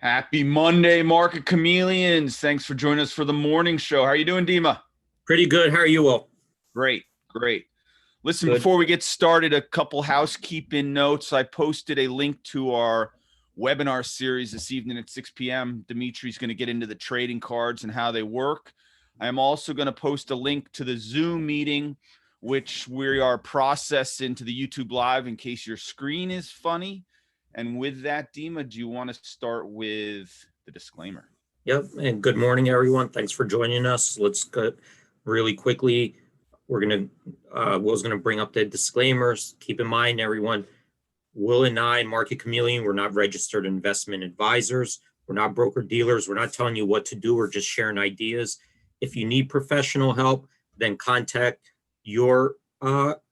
Happy Monday, Market Chameleons. Thanks for joining us for the morning show. How are you doing, Dima? Pretty good. How are you, Will? Great, great. Listen, Good. before we get started, a couple housekeeping notes. I posted a link to our webinar series this evening at 6 p.m. Dimitri's going to get into the trading cards and how they work. I'm also going to post a link to the Zoom meeting, which we are processing to the YouTube Live in case your screen is funny. And with that, Dima, do you want to start with the disclaimer? Yep. And good morning, everyone. Thanks for joining us. Let's go really quickly. Will's gonna bring up the disclaimers. Keep in mind, everyone, Will and I, Market Chameleon, we're not registered investment advisors. We're not broker dealers. We're not telling you what to do. We're just sharing ideas. If you need professional help, then contact your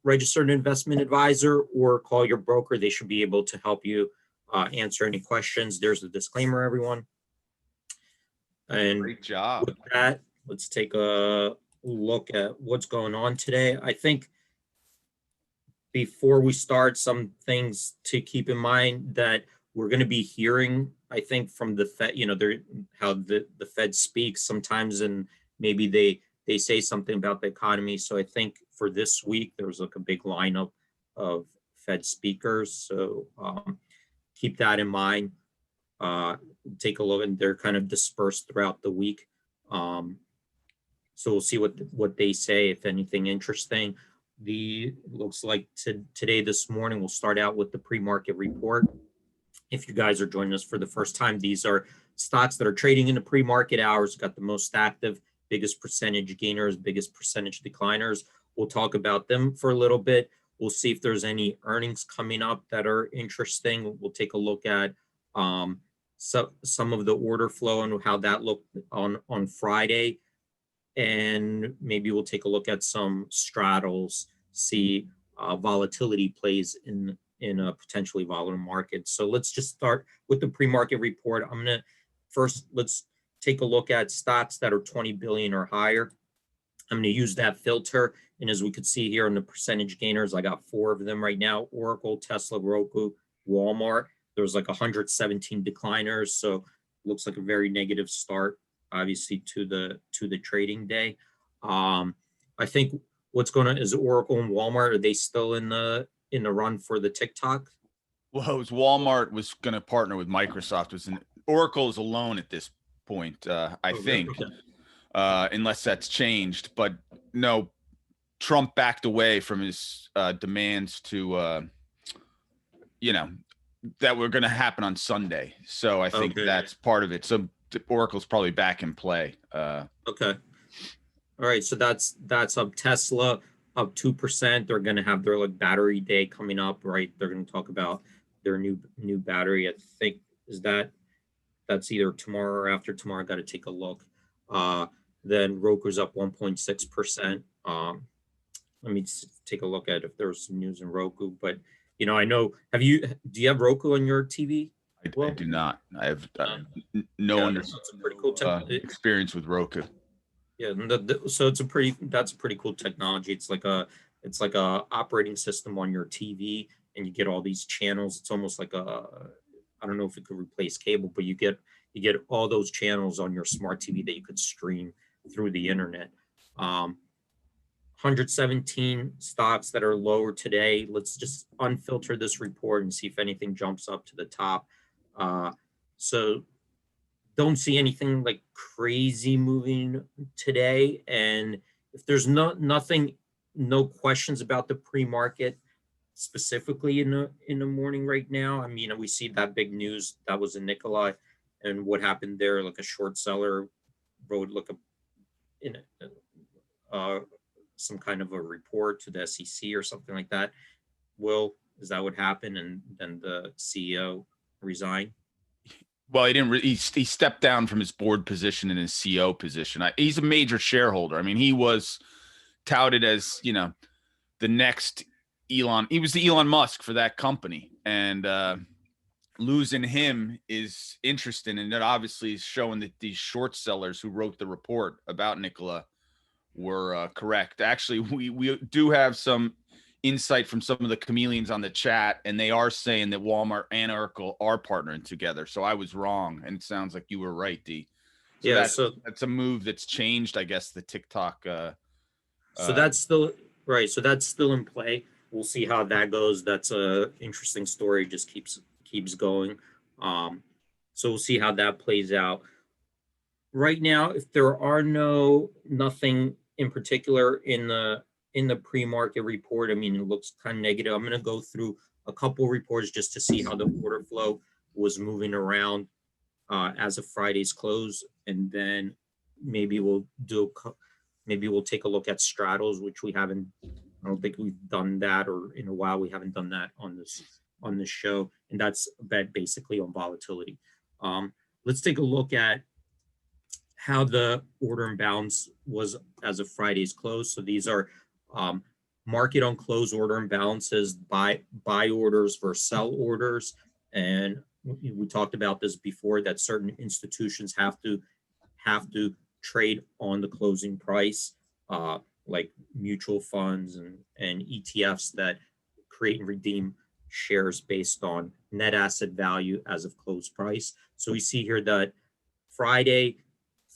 registered investment advisor or call your broker. They should be able to help you answer any questions. There's the disclaimer, everyone. And great job. With that, let's take a look at what's going on today. I think before we start, some things to keep in mind that we're going to be hearing, I think, from the Fed, how the Fed speaks sometimes, and maybe they say something about the economy. So I think for this week, there was like a big lineup of Fed speakers. So keep that in mind. Take a look, and they're kind of dispersed throughout the week. So we'll see what they say, if anything interesting. Looks like today, this morning, we'll start out with the pre-market report. If you guys are joining us for the first time, these are stocks that are trading in the pre-market hours, got the most active, biggest percentage gainers, biggest percentage decliners. We'll talk about them for a little bit. We'll see if there's any earnings coming up that are interesting. We'll take a look at some of the order flow and how that looked on Friday. And maybe we'll take a look at some straddles, see volatility plays in a potentially volatile market. So let's just start with the pre-market report. Let's take a look at stocks that are 20 billion or higher. I'm going to use that filter. And as we could see here in the percentage gainers, I got 4 of them right now: Oracle, Tesla, ROKU, Walmart. There's like 117 decliners. So looks like a very negative start, obviously, to the trading day. I think what's going on is Oracle and Walmart, are they still in the run for the TikTok? Well, it was Walmart was going to partner with Microsoft. Oracle is alone at this point, I think, unless that's changed. But no, Trump backed away from his demands to, that were going to happen on Sunday. So I think that's part of it. So Oracle's probably back in play. Okay. All right. So that's up. Tesla up 2%. They're going to have their battery day coming up, right? They're going to talk about their new battery. I think that's either tomorrow or after tomorrow. I got to take a look. Then Roku's up 1.6%. Let me take a look at if there's some news in Roku. But I know. Do you have Roku on your TV? I do not. I have That's a pretty cool experience with Roku. Yeah, so that's a pretty cool technology. It's like a operating system on your TV, and you get all these channels. It's almost like I don't know if it could replace cable, but you get all those channels on your smart TV that you could stream through the internet. 117 stocks that are lower today. Let's just unfilter this report and see if anything jumps up to the top. So don't see anything like crazy moving today. And if there's no questions about the pre-market specifically in the morning right now. I mean, we see that big news that was in Nikola and what happened there, like a short seller wrote some kind of a report to the SEC or something like that. Is that what happened? And then the CEO resigned? Well, he didn't. He stepped down from his board position and his CEO position. He's a major shareholder. I mean, he was touted as the next Elon. He was the Elon Musk for that company, and losing him is interesting. And that obviously is showing that these short sellers who wrote the report about Nikola were correct. Actually, we do have some insight from some of the chameleons on the chat, and they are saying that Walmart and Oracle are partnering together. So I was wrong, and it sounds like you were right, D. So Yeah, that's a move that's changed, I guess, the TikTok. so that's still right. So that's still in play. We'll see how that goes. That's a interesting story. Just keeps going. So we'll see how that plays out. Right now, if there are nothing in particular in the pre-market report, I mean, it looks kind of negative. I'm going to go through a couple reports just to see how the order flow was moving around as of Friday's close, and then maybe we'll take a look at straddles, which we haven't. I don't think we've done that, or in a while we haven't done that on this show, and that's basically on volatility. Let's take a look at how the order imbalance was as of Friday's close. So these are market on close order imbalances, buy orders versus sell orders. And we talked about this before, that certain institutions have to trade on the closing price, like mutual funds and ETFs that create and redeem shares based on net asset value as of close price. So we see here that Friday,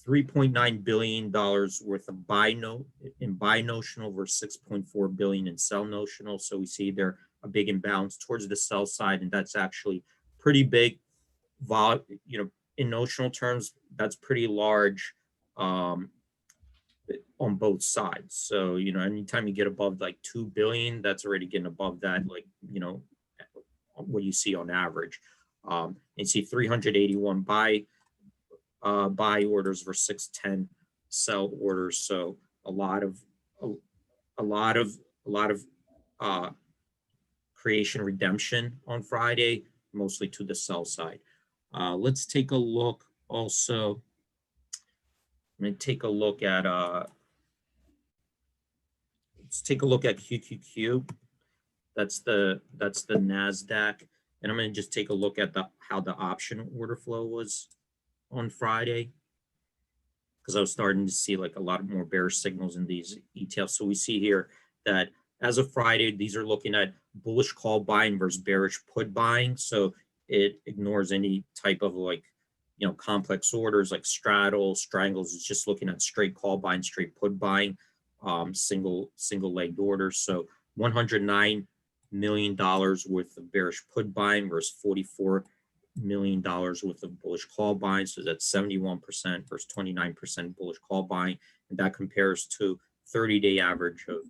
$3.9 billion worth of buy notional versus $6.4 billion in sell notional. So we see there a big imbalance towards the sell side, and that's actually pretty big. In notional terms, that's pretty large on both sides. So anytime you get above like 2 billion, that's already getting above that, like what you see on average. And you see 381 buy orders versus 610 sell orders. So a lot of creation redemption on Friday, mostly to the sell side. Let's take a look also. I'm going to take a look at QQQ. That's the NASDAQ, and I'm going to just take a look at how the option order flow was on Friday, because I was starting to see like a lot more bearish signals in these ETFs. So we see here that as of Friday, these are looking at bullish call buying versus bearish put buying. So it ignores any type of complex orders like straddles, strangles. It's just looking at straight call buying, straight put buying, single legged orders. So $109 million worth of bearish put buying versus $44 million worth of bullish call buying. So that's 71% versus 29% bullish call buying, and that compares to 30-day average of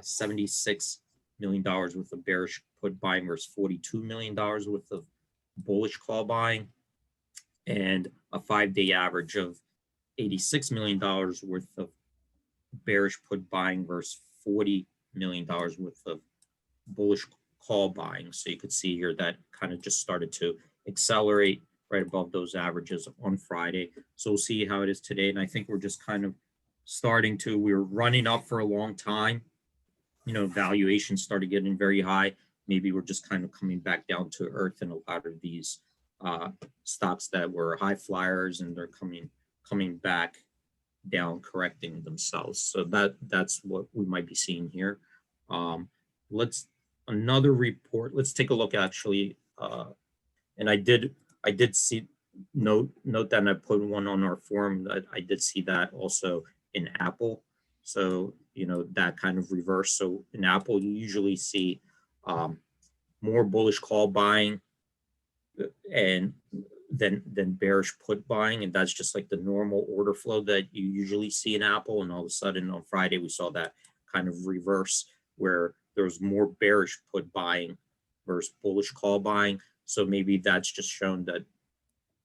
$76 million worth of bearish put buying versus $42 million worth of bullish call buying, and a 5-day average of $86 million worth of bearish put buying versus $40 million worth of bullish call buying. So you could see here that kind of just started to accelerate right above those averages on Friday. So we'll see how it is today. And I think we're just kind of we were running up for a long time. Valuations started getting very high. Maybe we're just kind of coming back down to earth in a lot of these stocks that were high flyers, and they're coming back down, correcting themselves. So that's what we might be seeing here. Another report. Let's take a look actually. And I did see note that, and I put one on our forum, that I did see that also in Apple. So that kind of reverse. So in Apple, you usually see more bullish call buying and than bearish put buying, and that's just like the normal order flow that you usually see in Apple. And all of a sudden on Friday, we saw that kind of reverse, where there was more bearish put buying versus bullish call buying. So maybe that's just shown that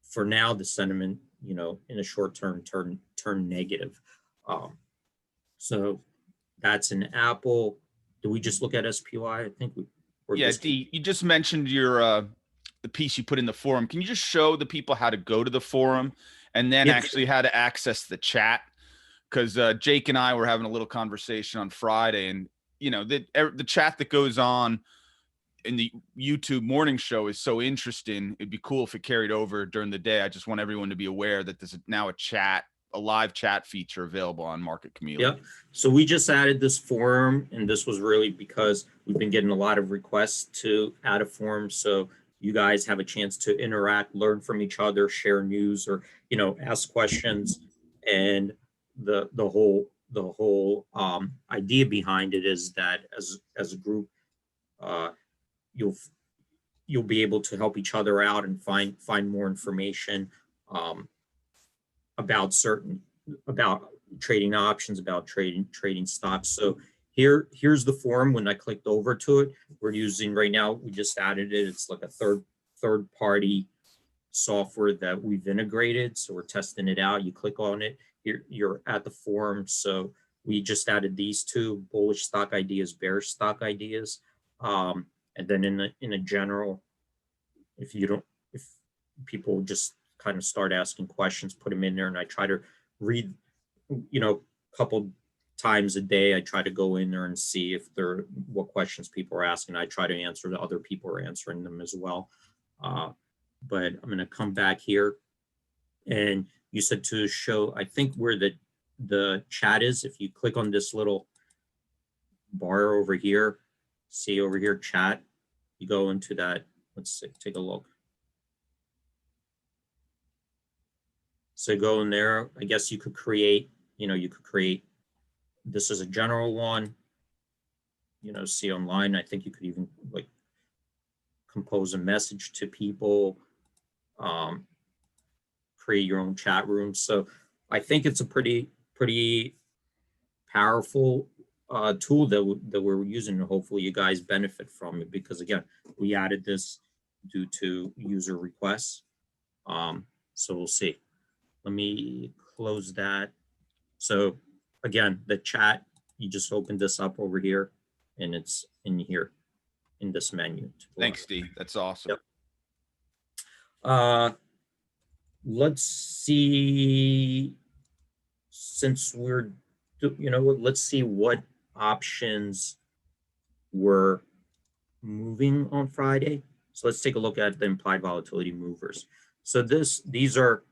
for now the sentiment, in the short term turn negative. So that's an Apple. Do we just look at SPY? I think D, you just mentioned your the piece you put in the forum. Can you just show the people how to go to the forum, and then actually how to access the chat? Because Jake and I were having a little conversation on Friday, and the chat that goes on in the YouTube morning show is so interesting. It'd be cool if it carried over during the day. I just want everyone to be aware that there's now a chat a live chat feature available on Market Chameleon. Yep. So we just added this forum, and this was really because we've been getting a lot of requests to add a forum. So you guys have a chance to interact, learn from each other, share news, or, you know, ask questions. And the whole idea behind it is that as a group, you'll be able to help each other out and find more information about trading options, about trading stocks. So here's the forum. When I clicked over to it, we're using right now, we just added it. It's like a third party software that we've integrated. So we're testing it out. You click on it, you're at the forum. So we just added these two: bullish stock ideas, bearish stock ideas. And then in a general, if people just kind of start asking questions, put them in there, and I try to read, you know, a couple times a day. I try to go in there and see if what questions people are asking. I try to answer the other people are answering them as well. But I'm going to come back here, and you said to show, I think where the chat is. If you click on this little bar over here, see over here, chat, you go into that. Let's see, take a look. So go in there. I guess you could create, this is a general one, see online. I think you could even like compose a message to people, create your own chat room. So I think it's a pretty powerful tool that we're using, and hopefully you guys benefit from it, because again, we added this due to user requests. So we'll see. Let me close that. So again, the chat, you just open this up over here, and it's in here in this menu. Thanks, Steve. That's awesome. Yep. Let's see, since we're, let's see what options were moving on Friday. So let's take a look at the implied volatility movers. So these are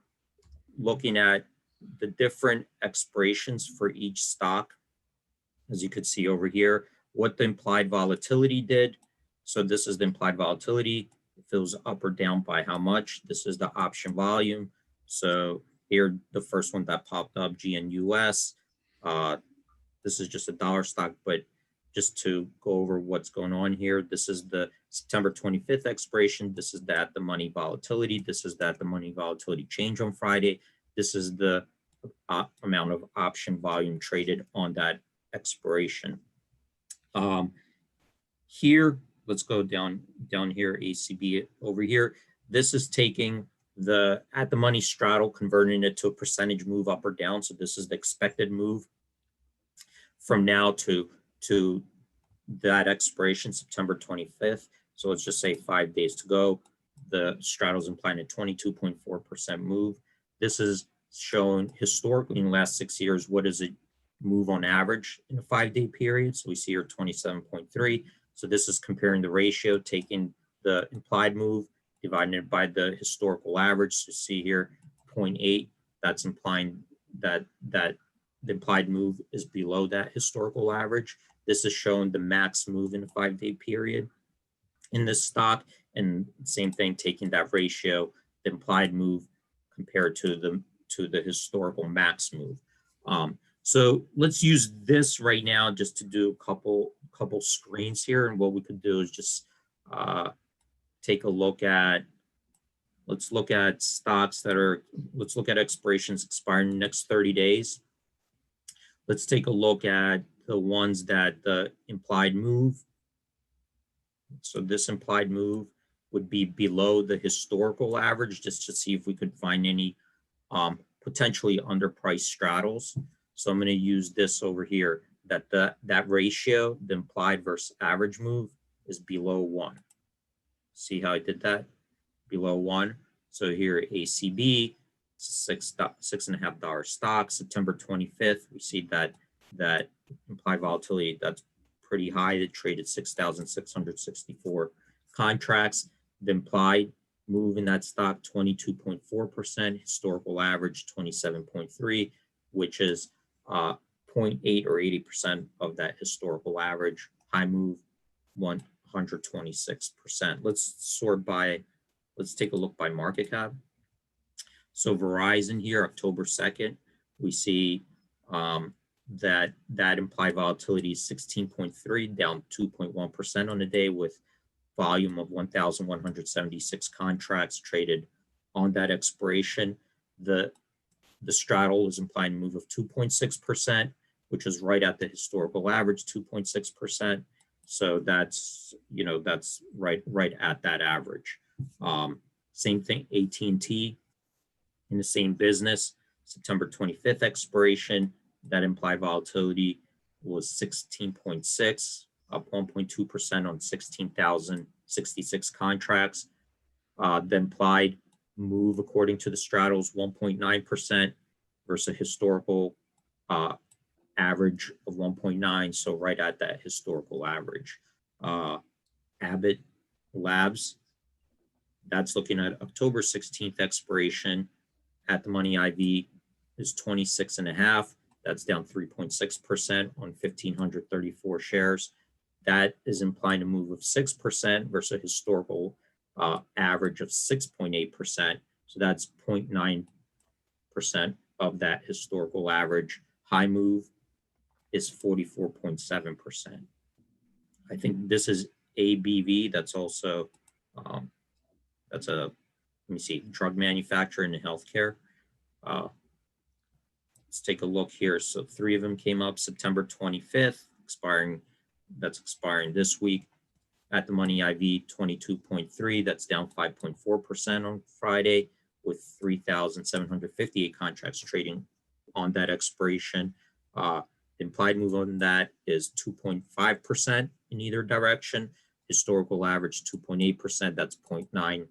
looking at the different expirations for each stock. As you could see over here, what the implied volatility did. So this is the implied volatility. If it was up or down by how much. This is the option volume. So here, the first one that popped up, GNUS. This is just a dollar stock, but just to go over what's going on here, this is the September 25th expiration. This is the money volatility. This is the money volatility change on Friday. This is the amount of option volume traded on that expiration. Here, let's go down here, ACB over here. This is taking the money straddle, converting it to a percentage move up or down. So this is the expected move from now to that expiration, September 25th. So let's just say 5 days to go. The straddle's implying a 22.4% move. This is shown historically in the last 6 years. What does it move on average in a 5-day period? So we see here 27.3. So this is comparing the ratio, taking the implied move, dividing it by the historical average. So see here, 0.8. That's implying that the implied move is below that historical average. This is showing the max move in a 5-day period in this stock. And same thing, taking that ratio, the implied move compared to the historical max move. So let's use this right now just to do a couple screens here. And what we could do is just take a look at, let's look at stocks let's look at expirations expiring in the next 30 days. Let's take a look at the ones that the implied move. So this implied move would be below the historical average, just to see if we could find any potentially underpriced straddles. So I'm going to use this over here, that ratio, the implied versus average move, is below 1. See how I did that? Below 1. So here, ACB, $6.5 stock, September 25th. We see that implied volatility, that's pretty high. It traded 6,664 contracts. The implied move in that stock 22.4%, historical average 27.3, which is 0.8 or 80% of that historical average. High move 126%. Let's take a look by market cap. So Verizon here, October 2nd, we see that implied volatility is 16.3, down 2.1% on the day, with volume of 1,176 contracts traded on that expiration. The straddle is implying a move of 2.6%, which is right at the historical average, 2.6%. So that's right at that average. Same thing, AT&T in the same business, September 25th expiration, that implied volatility was 16.6, up 1.2% on 16,066 contracts. The implied move according to the straddles 1.9% versus a historical average of 1.9, so right at that historical average. Abbott Labs, that's looking at October 16th expiration. At the money IV is 26.5. That's down 3.6% on 1,534 shares. That is implying a move of 6% versus a historical average of 6.8%. So that's 0.9% of that historical average. High move is 44.7%. I think this is ABV. That's also that's a, let me see, drug manufacturer in the healthcare. Let's take a look here. So 3 of them came up September 25th, expiring this week. At the money IV 22.3, that's down 5.4% on Friday, with 3,758 contracts trading on that expiration. Implied move on that is 2.5% in either direction. Historical average 2.8%, that's 0.9,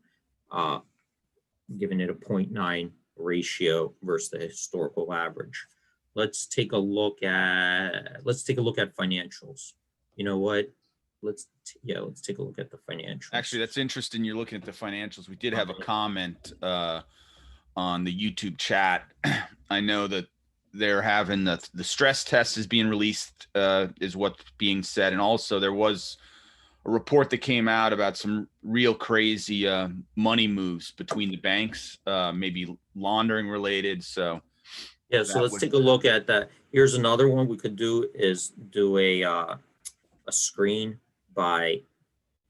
giving it a 0.9 ratio versus the historical average. Let's take a look at financials. You know what? Let's take a look at the financials. Actually, that's interesting. You're looking at the financials. We did have a comment on the YouTube chat. I know that they're having the stress test is being released, is what's being said. And also there was a report that came out about some real crazy money moves between the banks, maybe laundering related. So yeah, so let's take a look at that. Here's another one we could do, is do a screen by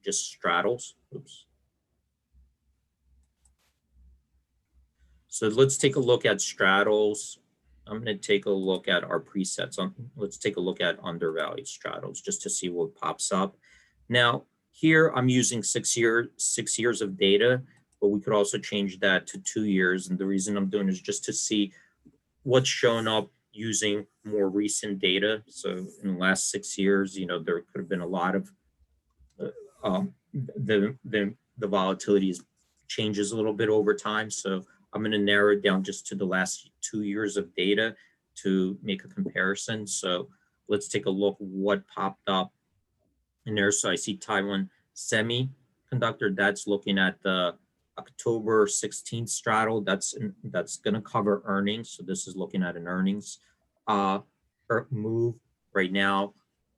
just straddles. Oops. So let's take a look at straddles. I'm going to take a look at our presets. Let's take a look at undervalued straddles just to see what pops up. Now, here I'm using 6 years of data, but we could also change that to 2 years. And the reason I'm doing is just to see what's showing up using more recent data. So in the last 6 years, there could have been a lot of the volatility changes a little bit over time. So I'm going to narrow it down just to the last 2 years of data to make a comparison. So let's take a look what popped up in there. So I see Taiwan Semiconductor. That's looking at the October 16th straddle. That's going to cover earnings. So this is looking at an earnings move. Right now,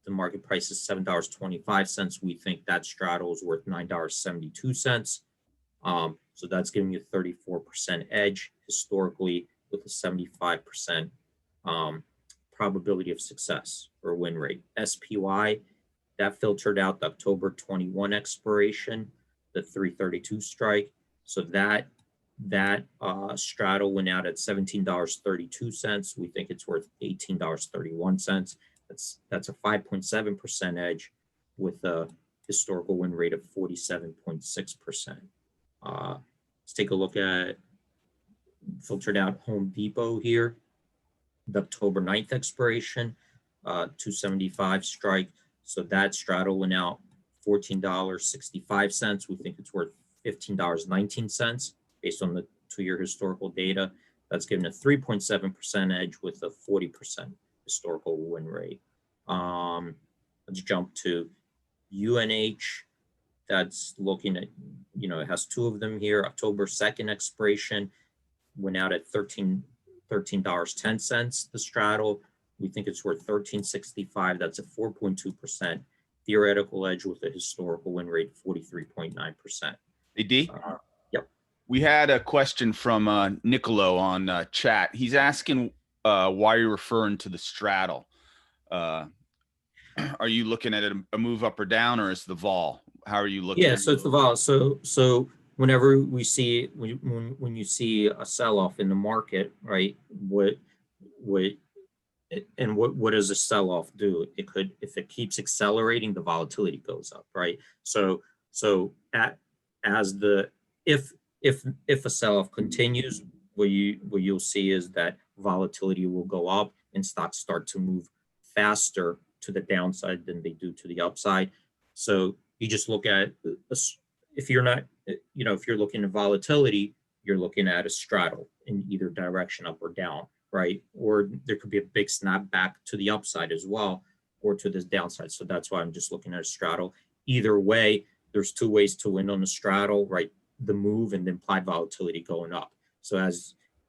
the market price is $7.25. We think that straddle is worth $9.72. So that's giving you a 34% edge historically, with a 75% probability of success or win rate. SPY, that filtered out the October 21 expiration, the 332 strike. So that straddle went out at $17.32. We think it's worth $18.31. That's a 5.7% edge with a historical win rate of 47.6%. Let's take a look at filtered out Home Depot here, the October 9th expiration, 275 strike. So that straddle went out $14.65. We think it's worth $15.19 based on the 2-year historical data. That's given a 3.7% edge with a 40% historical win rate. Let's jump to UNH that's looking at, you know, it has two of them here. October 2nd expiration went out at $13.10. The straddle, we think it's worth $13.65. That's a 4.2% theoretical edge with a historical win rate of 43.9%. Hey, D? Yep. We had a question from Nicolo on chat. He's asking why you're referring to the straddle. Are you looking at a move up or down, or is the vol? How are you looking? Yeah, so it's the vol. So whenever we see when you see a sell-off in the market, right? What does a sell-off do? It could, if it keeps accelerating, the volatility goes up, right? So if a sell-off continues, what you'll see is that volatility will go up and stocks start to move faster to the downside than they do to the upside. So you just look at, if you're not, you know, if you're looking at volatility, you're looking at a straddle in either direction, up or down, right? Or there could be a big snap back to the upside as well, or to the downside. So that's why I'm just looking at a straddle. Either way, there's two ways to win on a straddle, right? The move and the implied volatility going up. So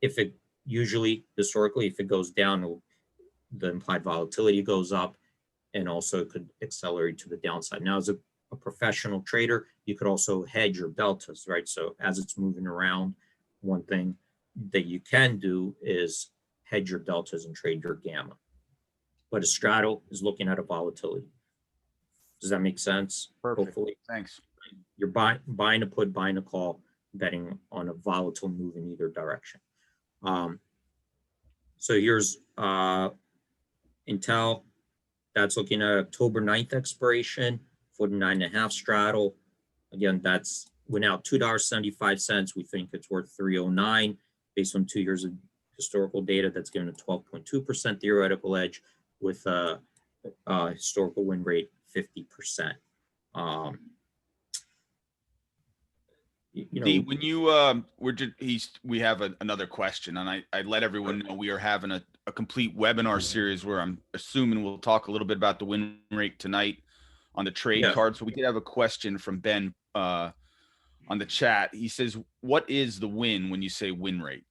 if it usually historically, if it goes down, the implied volatility goes up, and also it could accelerate to the downside. Now, as a professional trader, you could also hedge your deltas, right? So as it's moving around, one thing that you can do is hedge your deltas and trade your gamma. But a straddle is looking at a volatility. Does that make sense? Perfect. Hopefully. Thanks. You're buying a put, buying a call, betting on a volatile move in either direction. So here's Intel. That's looking at October 9th expiration, 49.5 straddle. Again, that's went out $2.75. We think it's worth $3.09 based on 2 years of historical data. That's given a 12.2% theoretical edge with a historical win rate 50%. You know, when you we have another question, and I let everyone know we are having a complete webinar series where I'm assuming we'll talk a little bit about the win rate tonight on the trade card. So we did have a question from Ben on the chat. He says, what is the win when you say win rate?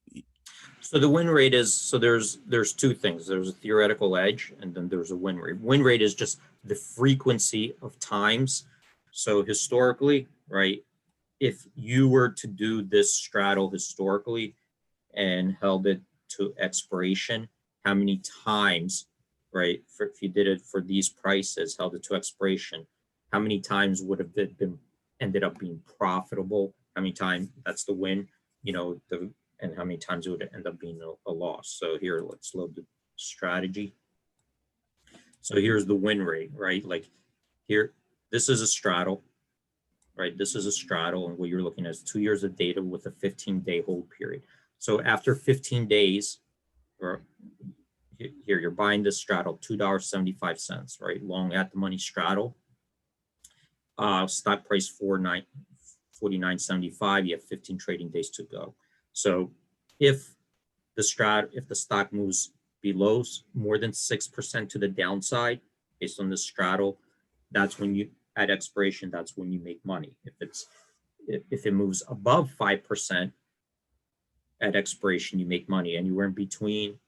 So the win rate is, so there's two things. There's a theoretical edge, and then there's a win rate. Win rate is just the frequency of times. So historically, right, if you were to do this straddle historically and held it to expiration, how many times, right, if you did it for these prices, held it to expiration, how many times would have it been ended up being profitable? How many times, that's the win, you know, and how many times it would end up being a loss. So here, let's load the strategy. So here's the win rate, right? Like here, this is a straddle, right? This is a straddle, and what you're looking at is 2 years of data with a 15-day hold period. So after 15 days, or here you're buying this straddle, $2.75, right? Long at the money straddle. Stock price $49.75. You have 15 trading days to go. So if the stock moves below more than 6% to the downside based on the straddle, that's when you, at expiration, that's when you make money. If it moves above 5% at expiration, you make money. Anywhere in between,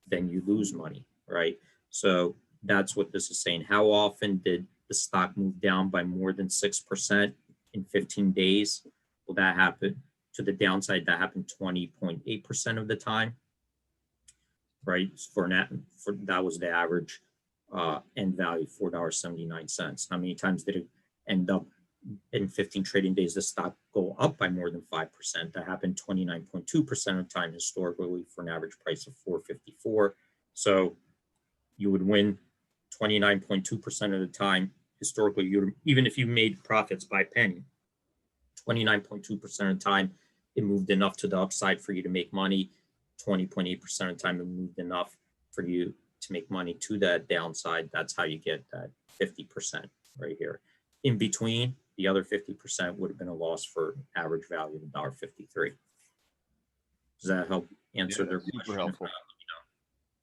then you lose money, right? So that's what this is saying. How often did the stock move down by more than 6% in 15 days? Well, that happened to the downside. That happened 20.8% of the time, right? That was the average end value, $4.79. How many times did it end up in 15 trading days, the stock go up by more than 5%? That happened 29.2% of the time historically for an average price of $4.54. So you would win 29.2% of the time historically. Even if you made profits by penny, 29.2% of the time it moved enough to the upside for you to make money. 20.8% of the time it moved enough for you to make money to that downside. That's how you get that 50% right here. In between, the other 50% would have been a loss for average value of $1.53. Does that help answer their question? Super helpful.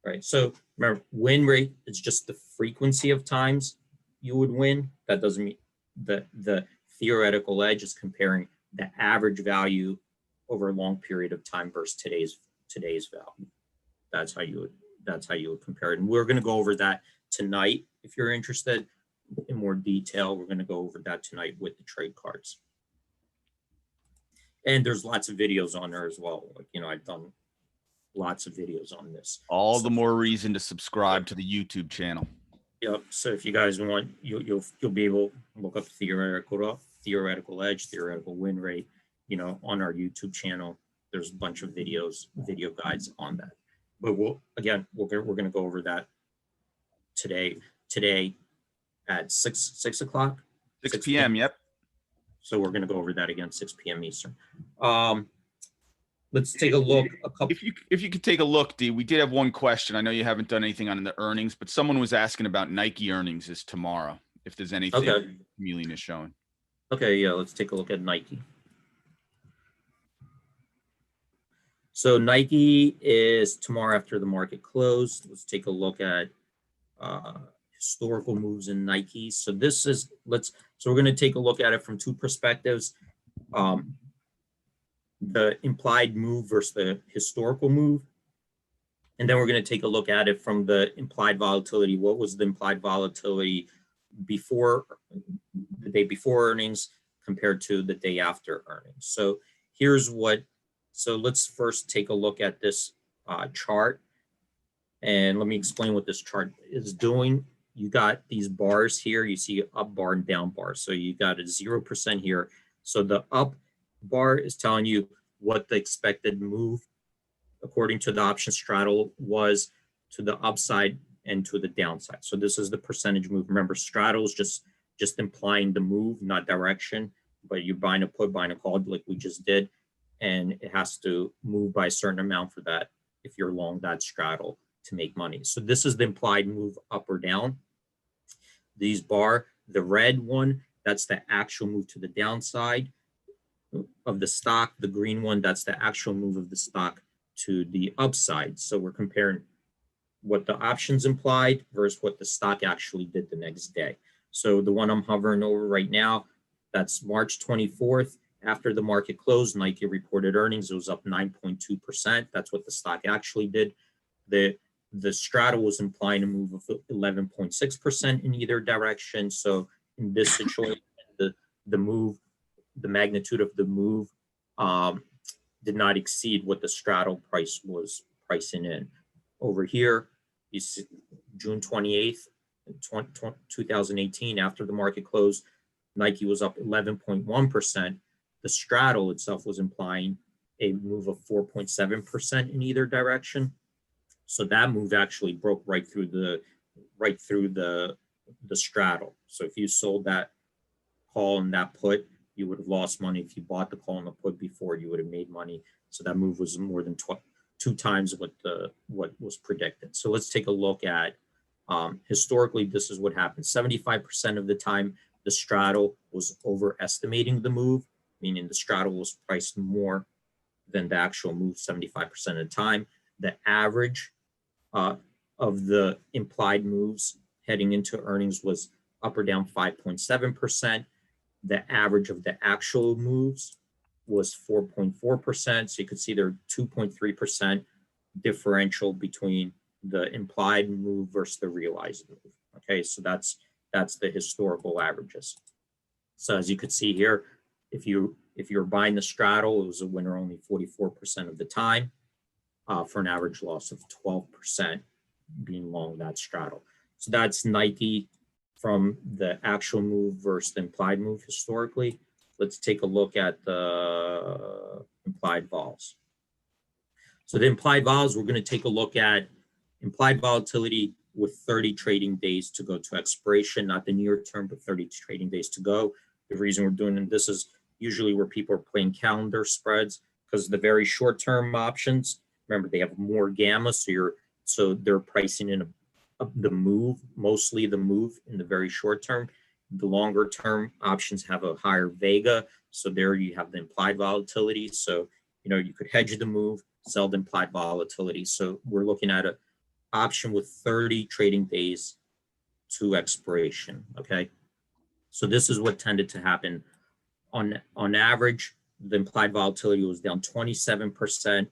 Right. So remember, win rate is just the frequency of times you would win. That doesn't mean the theoretical edge is comparing the average value over a long period of time versus today's value. That's how you would compare it. And we're going to go over that tonight. If you're interested in more detail, we're going to go over that tonight with the trade cards. And there's lots of videos on there as well. Like, you know, I've done lots of videos on this. All the more reason to subscribe to the YouTube channel. Yep. So if you guys want, you'll be able to look up theoretical edge, theoretical win rate, you know, on our YouTube channel. There's a bunch of video guides on that. But we're going to go over that today at 6 o'clock. 6 p.m. Yep. So we're going to go over that again, 6 p.m. Eastern. Let's take a look. If you could take a look, D, we did have one question. I know you haven't done anything on the earnings, but someone was asking about Nike earnings is tomorrow. If there's anything Chameleon is showing. Okay, yeah, let's take a look at Nike. So Nike is tomorrow after the market closed. Let's take a look at historical moves in Nike. So this is so we're going to take a look at it from two perspectives. The implied move versus the historical move. And then we're going to take a look at it from the implied volatility. What was the implied volatility before the day before earnings compared to the day after earnings? So so let's first take a look at this chart. And let me explain what this chart is doing. You got these bars here. You see up bar and down bar. So you got a 0% here. So the up bar is telling you what the expected move according to the option straddle was to the upside and to the downside. So this is the percentage move. Remember, straddle is just implying the move, not direction, but you're buying a put, buying a call like we just did, and it has to move by a certain amount for that if you're long that straddle to make money. So this is the implied move up or down. These bar, the red one, that's the actual move to the downside of the stock. The green one, that's the actual move of the stock to the upside. So we're comparing what the options implied versus what the stock actually did the next day. So the one I'm hovering over right now, that's March 24th. After the market closed, Nike reported earnings. It was up 9.2%. That's what the stock actually did. The straddle was implying a move of 11.6% in either direction. So in this situation, the magnitude of the move did not exceed what the straddle price was pricing in. Over here, you see June 28th, 2018, after the market closed, Nike was up 11.1%. The straddle itself was implying a move of 4.7% in either direction. So that move actually broke right through the straddle. So if you sold that call and that put, you would have lost money. If you bought the call and the put before, you would have made money. So that move was more than 2 times what was predicted. So let's take a look at historically. This is what happened. 75% of the time, the straddle was overestimating the move, meaning the straddle was priced more than the actual move 75% of the time. The average of the implied moves heading into earnings was up or down 5.7%. The average of the actual moves was 4.4%. So you could see there 2.3% differential between the implied move versus the realized move. Okay, so that's the historical averages. So as you could see here, if you're buying the straddle, it was a winner only 44% of the time, for an average loss of 12% being long that straddle. So that's Nike from the actual move versus the implied move historically. Let's take a look at the implied vols. So the implied vols, we're going to take a look at implied volatility with 30 trading days to go to expiration, not the near term, but 30 trading days to go. The reason we're doing this is usually where people are playing calendar spreads, because the very short term options, remember, they have more gamma, so they're pricing in the move, mostly the move in the very short term. The longer term options have a higher vega, so there you have the implied volatility. So you could hedge the move, sell the implied volatility. So we're looking at an option with 30 trading days to expiration. Okay, so this is what tended to happen On average, the implied volatility was down 27%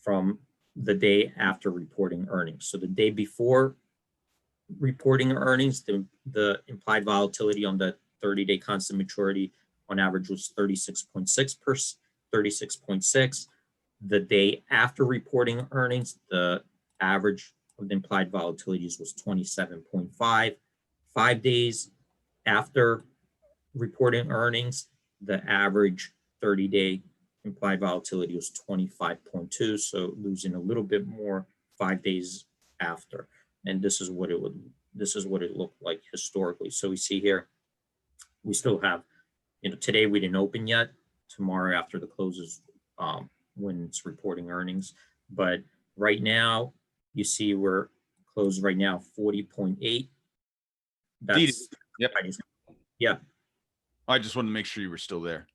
from the day after reporting earnings. So the day before reporting earnings, the implied volatility on the 30-day constant maturity on average was 36.6%, 36.6. The day after reporting earnings, the average of the implied volatilities was 27.5. 5 days after reporting earnings, the average 30-day implied volatility was 25.2, so losing a little bit more 5 days after. And this is what it looked like historically. So we see here, we still have, today we didn't open yet. Tomorrow after the closes, when it's reporting earnings, but right now you see we're closed right now 40.8. That's yep. Yeah. I just wanted to make sure you were still there.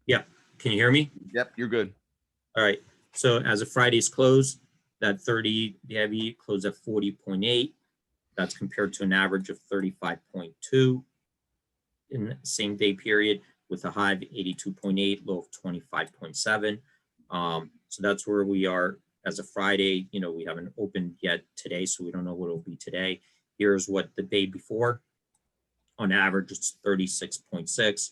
Yeah. Can you hear me? Yep, you're good. All right. So as of Friday's close, that 30 heavy closed at 40.8. That's compared to an average of 35.2 in the same day period, with a high of 82.8, low of 25.7. So that's where we are as of Friday. We haven't opened yet today, so we don't know what it'll be today. Here's what the day before. On average, it's 36.6,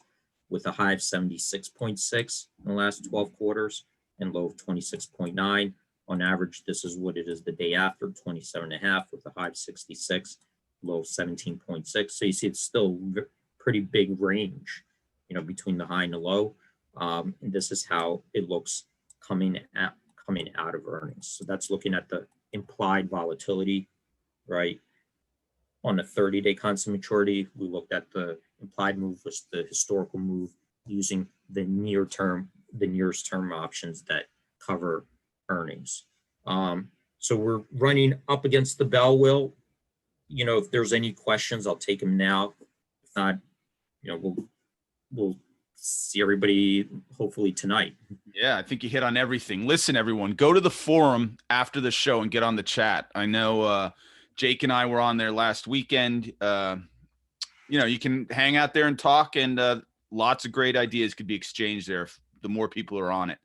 with a high of 76.6 in the last 12 quarters and low of 26.9. On average, this is what it is the day after, 27.5, with a high of 66, low of 17.6. So you see it's still pretty big range, between the high and the low. And this is how it looks coming out of earnings. So that's looking at the implied volatility, right? On the 30-day constant maturity, we looked at the implied move was the historical move using the nearest term options that cover earnings. So we're running up against the bell, Will. If there's any questions, I'll take them now. If not, we'll see everybody hopefully tonight. Yeah, I think you hit on everything. Listen, everyone, go to the forum after the show and get on the chat. I know Jake and I were on there last weekend. You can hang out there and talk, and lots of great ideas could be exchanged there if the more people are on it.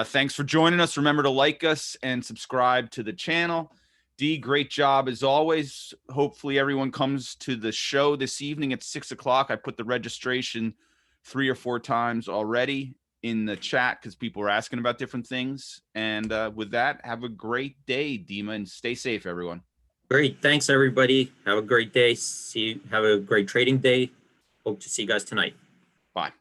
Thanks for joining us. Remember to like us and subscribe to the channel. Dee, great job as always. Hopefully everyone comes to the show this evening at 6 o'clock. I put the registration 3 or 4 times already in the chat because people are asking about different things. And with that, have a great day, Dima, and stay safe, everyone. Great. Thanks, everybody. Have a great day. Have a great trading day. Hope to see you guys tonight. Bye.